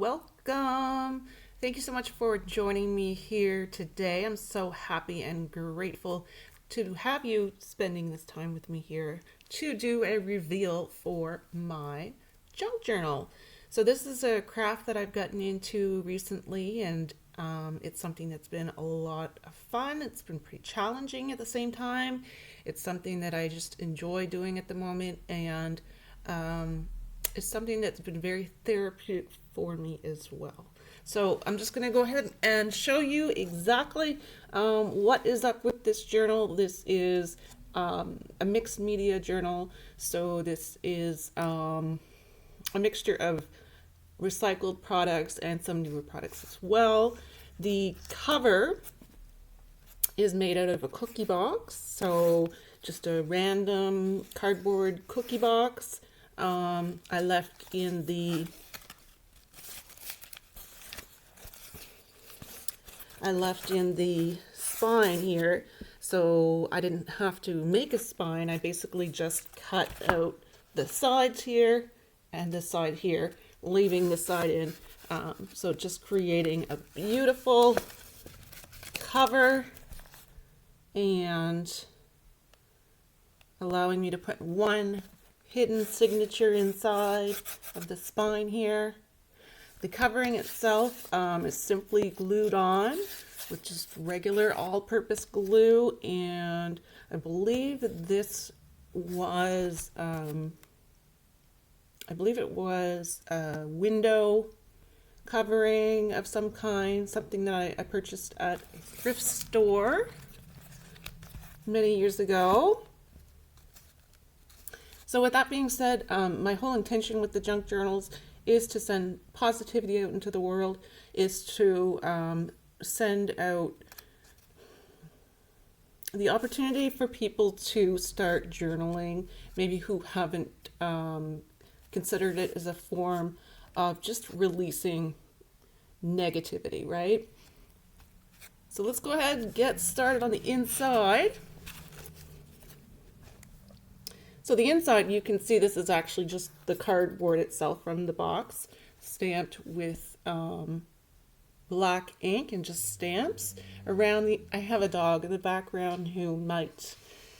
welcome. Thank you so much for joining me here today. I'm so happy and grateful to have you spending this time with me here to do a reveal for my junk journal. So this is a craft that I've gotten into recently, and it's something that's been a lot of fun. It's been pretty challenging at the same time. It's something that I just enjoy doing at the moment, and it's something that's been very therapeutic for me as well. So I'm just going to go ahead and show you exactly what is up with this journal. This is a mixed media journal. So this is a mixture of recycled products and some newer products as well. The cover is made out of a cookie box. So just a random cardboard cookie box. I left in the spine here, so I didn't have to make a spine. I basically just cut out the sides here and the side here, leaving the side in. So just creating a beautiful cover and allowing me to put one hidden signature inside of the spine here. The covering itself is simply glued on with just regular all-purpose glue, and I believe that this was a window covering of some kind, something that I purchased at a thrift store many years ago. So with that being said, my whole intention with the junk journals is to send positivity out into the world, is to send out the opportunity for people to start journaling, maybe who haven't considered it as a form of just releasing negativity, right? So let's go ahead and get started on the inside. So the inside, you can see this is actually just the cardboard itself from the box, stamped with black ink and just stamps around the. I have a dog in the background who might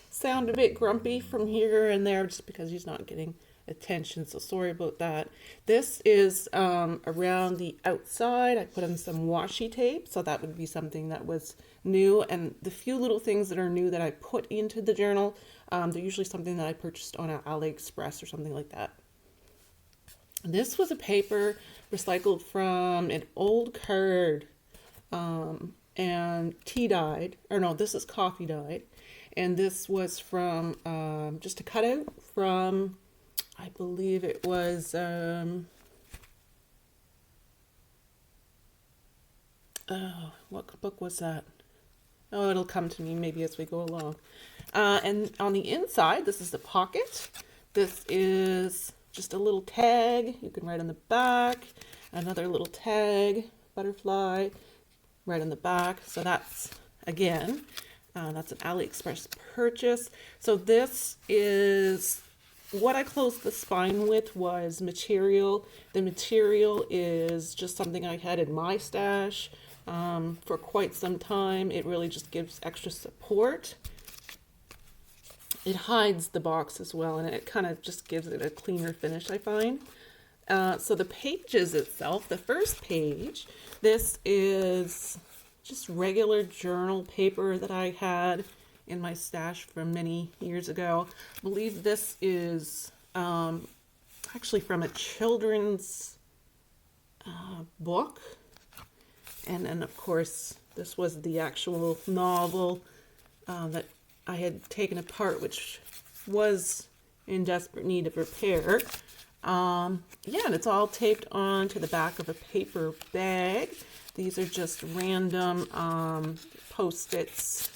sound a bit grumpy from here and there just because he's not getting attention, so sorry about that. This is around the outside. I put in some washi tape, so that would be something that was new, and the few little things that are new that I put into the journal, they're usually something that I purchased on AliExpress or something like that. This was a paper recycled from an old card, and tea dyed, or no, this is coffee dyed, and this was from just a cutout from, I believe it was what book was that? Oh, it'll come to me maybe as we go along. And on the inside, this is the pocket. This is just a little tag. You can write on the back. Another little tag, butterfly, right on the back. So that's, again, that's an AliExpress purchase. So this is what I closed the spine with was material. The material is just something I had in my stash for quite some time. It really just gives extra support. It hides the box as well, and it kind of just gives it a cleaner finish, I find. So the pages itself, the first page, this is just regular journal paper that I had in my stash from many years ago. I believe this is actually from a children's book. And then, of course, this was the actual novel that I had taken apart, which was in desperate need of repair. Yeah, and it's all taped on to the back of a paper bag. These are just random Post-its.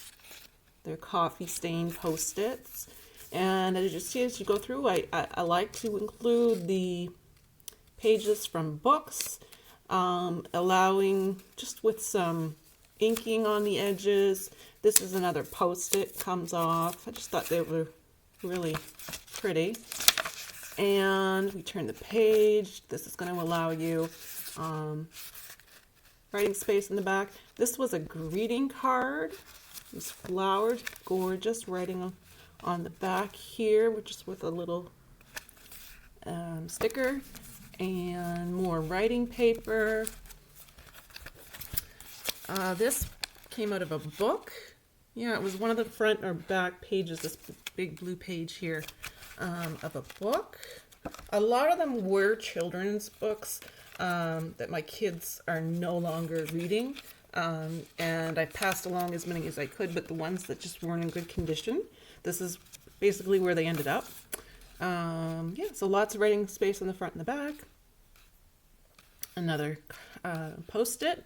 They're coffee stained Post-its. And as you see, as you go through, I like to include the pages from books, allowing just with some inking on the edges. This is another Post-it, comes off. I just thought they were really pretty. And we turn the page. This is going to allow you writing space in the back. This was a greeting card. These flowers, gorgeous, writing on the back here, which is with a little sticker, and more writing paper. This came out of a book. Yeah, it was one of the front or back pages, this big blue page here, of a book. A lot of them were children's books that my kids are no longer reading. And I passed along as many as I could, but the ones that just weren't in good condition, this is basically where they ended up. Yeah, so lots of writing space on the front and the back. Another post-it.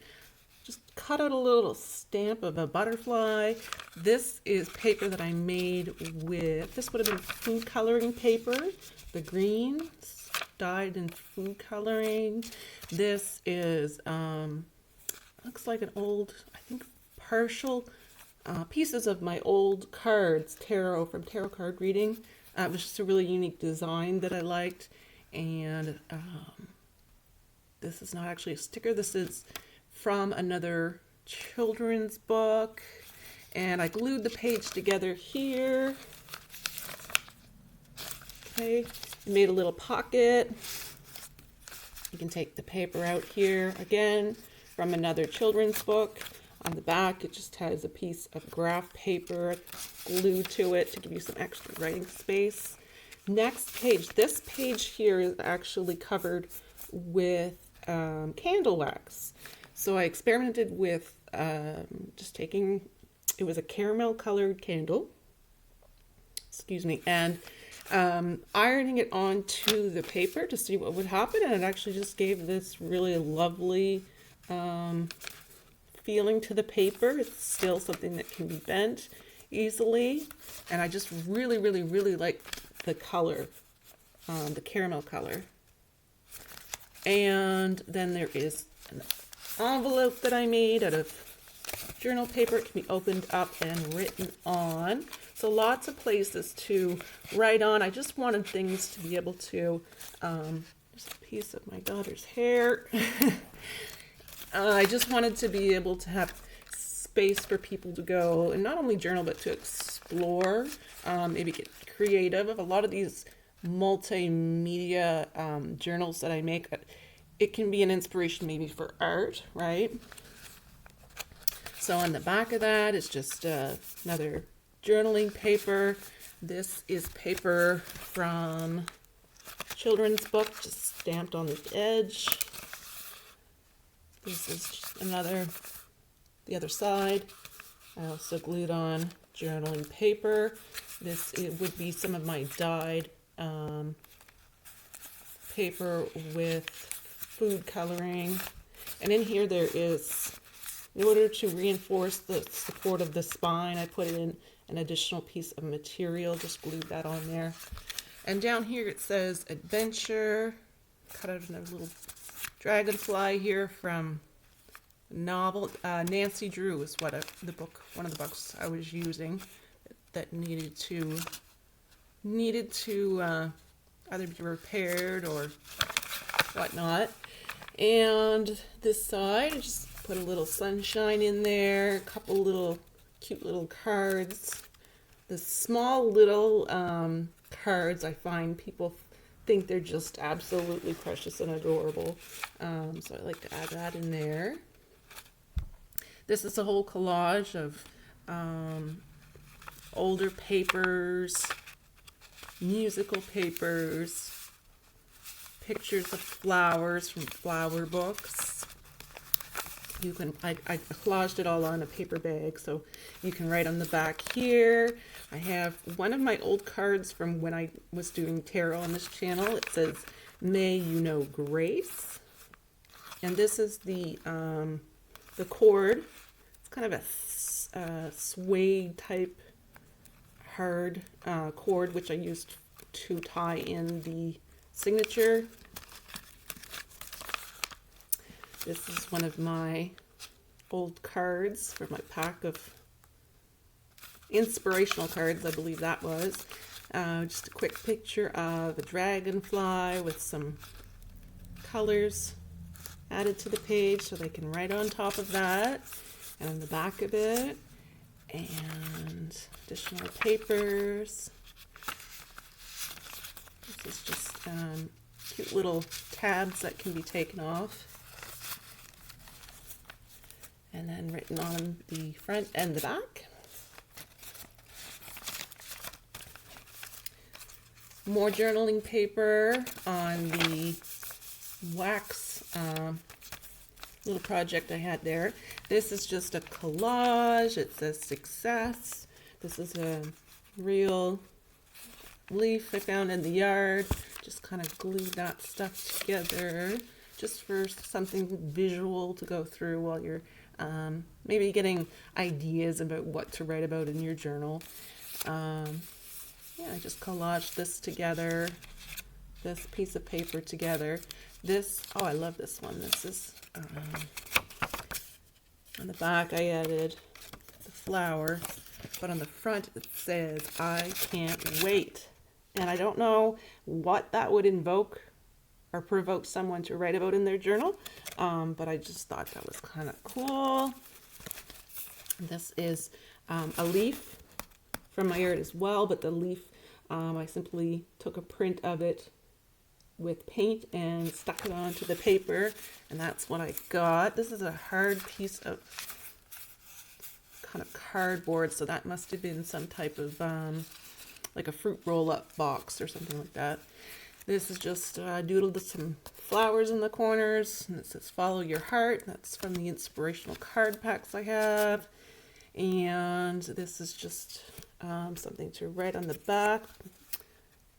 Just cut out a little stamp of a butterfly. This is paper that I made with, this would have been food coloring paper. The greens dyed in food coloring. This is, looks like an old, I think, partial pieces of my old cards, tarot, from tarot card reading. It was just a really unique design that I liked. And this is not actually a sticker. This is from another children's book. And I glued the page together here. Okay, made a little pocket. You can take the paper out here again from another children's book. On the back, it just has a piece of graph paper glued to it to give you some extra writing space. Next page, this page here is actually covered with candle wax. So I experimented with just taking, it was a caramel colored candle, excuse me, and ironing it onto the paper to see what would happen. And it actually just gave this really lovely feeling to the paper. It's still something that can be bent easily. And I just really, really, really like the color, the caramel color. And then there is an envelope that I made out of journal paper. It can be opened up and written on. So lots of places to write on. I just wanted things to be able to, there's a piece of my daughter's hair. I just wanted to be able to have space for people to go and not only journal, but to explore, maybe get creative. Of a lot of these multimedia journals that I make, it can be an inspiration maybe for art, right? So on the back of that is just another journaling paper. This is paper from children's book, just stamped on the edge. This is just another, the other side. I also glued on journaling paper. This, it would be some of my dyed paper with food coloring. And in here there is, in order to reinforce the support of the spine, I put in an additional piece of material, just glued that on there. And down here it says adventure. Cut out another little dragonfly here from novel. Nancy Drew is what the book, one of the books I was using that needed to either be repaired or whatnot. And this side, I just put a little sunshine in there, a couple little cute little cards. The small little cards, I find people think they're just absolutely precious and adorable. So I like to add that in there. This is a whole collage of older papers, musical papers, pictures of flowers from flower books. You can, I collaged it all on a paper bag, so you can write on the back here. I have one of my old cards from when I was doing tarot on this channel. It says, "May you know grace." And this is the cord. It's kind of a suede type hard cord, which I used to tie in the signature. This is one of my old cards for my pack of inspirational cards, I believe that was. Just a quick picture of a dragonfly with some colors added to the page so they can write on top of that, and on the back of it, and additional papers. This is just cute little tabs that can be taken off, and then written on the front and the back. More journaling paper on the wax little project I had there. This is just a collage. It says success. This is a real leaf I found in the yard. Just kind of glued that stuff together just for something visual to go through while you're maybe getting ideas about what to write about in your journal. Yeah, I just collaged this together, this piece of paper together. This, oh, I love this one. This is, on the back I added the flower, but on the front it says, I can't wait. And I don't know what that would invoke or provoke someone to write about in their journal, but I just thought that was kind of cool. This is a leaf from my yard as well, but the leaf, I simply took a print of it with paint and stuck it onto the paper, and that's what I got. This is a hard piece of kind of cardboard, so that must have been some type of like a fruit roll-up box or something like that. This is just doodled with some flowers in the corners, and it says follow your heart. That's from the inspirational card packs I have. And this is just something to write on the back,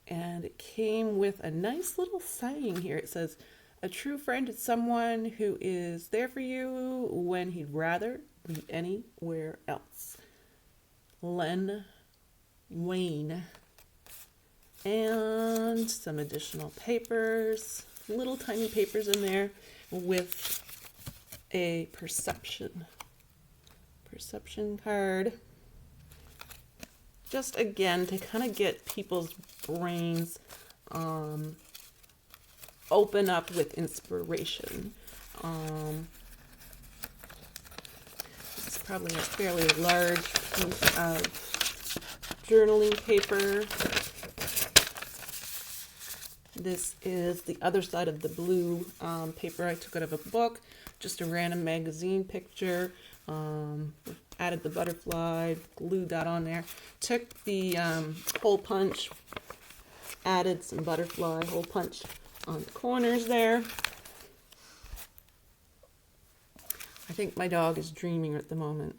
and it came with a nice little saying here. It says, a true friend is someone who is there for you when he'd rather be anywhere else. Len Wayne. And some additional papers, little tiny papers in there with a perception card. Just again to kind of get people's brains open up with inspiration. This is probably a fairly large piece of journaling paper. This is the other side of the blue paper I took out of a book, just a random magazine picture. Added the butterfly, glued that on there. Took the hole punch, added some butterfly hole punch on the corners there. I think my dog is dreaming at the moment.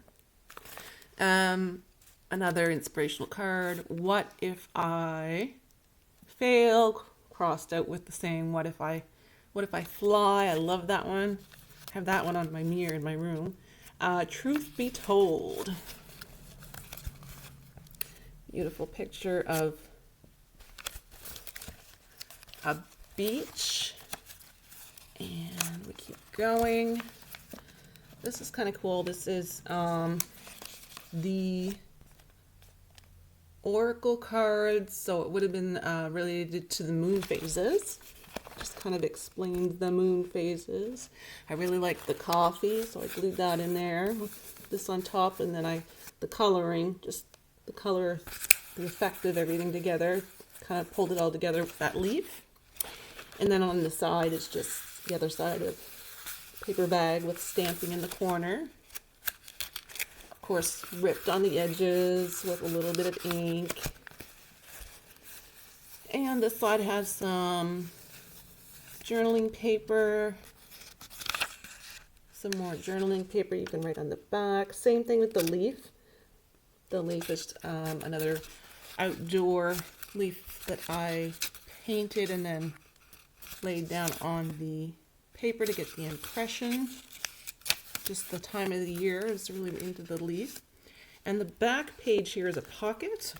Another inspirational card. What if I fail? Crossed out with the saying, what if I fly? I love that one. I have that one on my mirror in my room. Truth be told. Beautiful picture of a beach. And we keep going. This is kind of cool. This is the oracle cards. So it would have been related to the moon phases. Just kind of explains the moon phases. I really like the coffee, so I glued that in there with this on top, and then the coloring, just the color, the effect of everything together, kind of pulled it all together with that leaf. And then on the side is just the other side of paper bag with stamping in the corner. Of course, ripped on the edges with a little bit of ink. And this side has some journaling paper, some more journaling paper you can write on the back. Same thing with the leaf. The leaf is another outdoor leaf that I painted and then laid down on the paper to get the impression. Just the time of the year is really into the leaf. And the back page here is a pocket.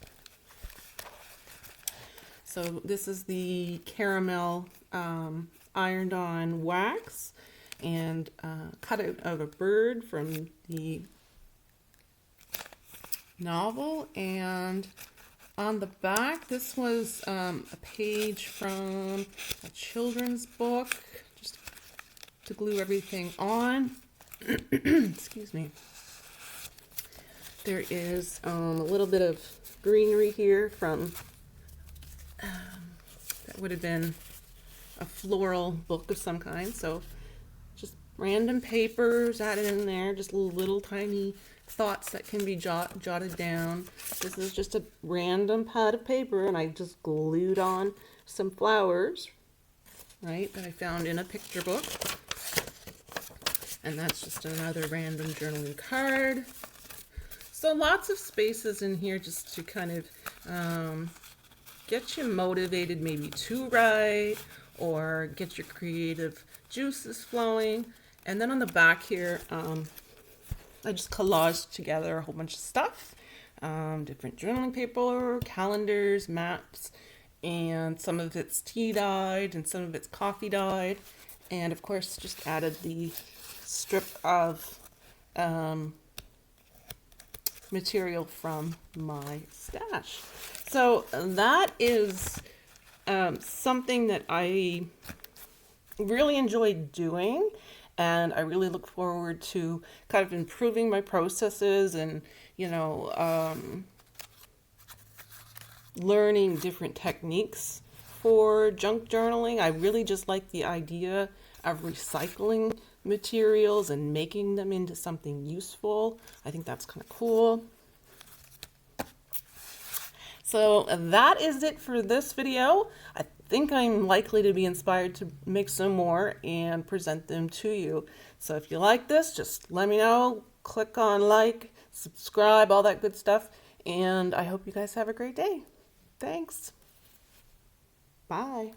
So this is the caramel ironed on wax and cut out of a bird from the novel, and On the back, this was a page from a children's book, just to glue everything on. Excuse me. There is a little bit of greenery here from, that would have been a floral book of some kind. So just random papers added in there, just little tiny thoughts that can be jotted down. This is just a random pad of paper, and I just glued on some flowers, right, that I found in a picture book. And that's just another random journaling card. So lots of spaces in here just to kind of get you motivated maybe to write or get your creative juices flowing. And then on the back here, I just collaged together a whole bunch of stuff, different journaling paper, calendars, maps, and some of it's tea dyed and some of it's coffee dyed. And of course, just added the strip of material from my stash. So that is something that I really enjoy doing, and I really look forward to kind of improving my processes and, you know, learning different techniques for junk journaling. I really just like the idea of recycling materials and making them into something useful. I think that's kind of cool. So that is it for this video. I think I'm likely to be inspired to make some more and present them to you. So if you like this, just let me know. Click on like, subscribe, all that good stuff. And I hope you guys have a great day. Thanks. Bye.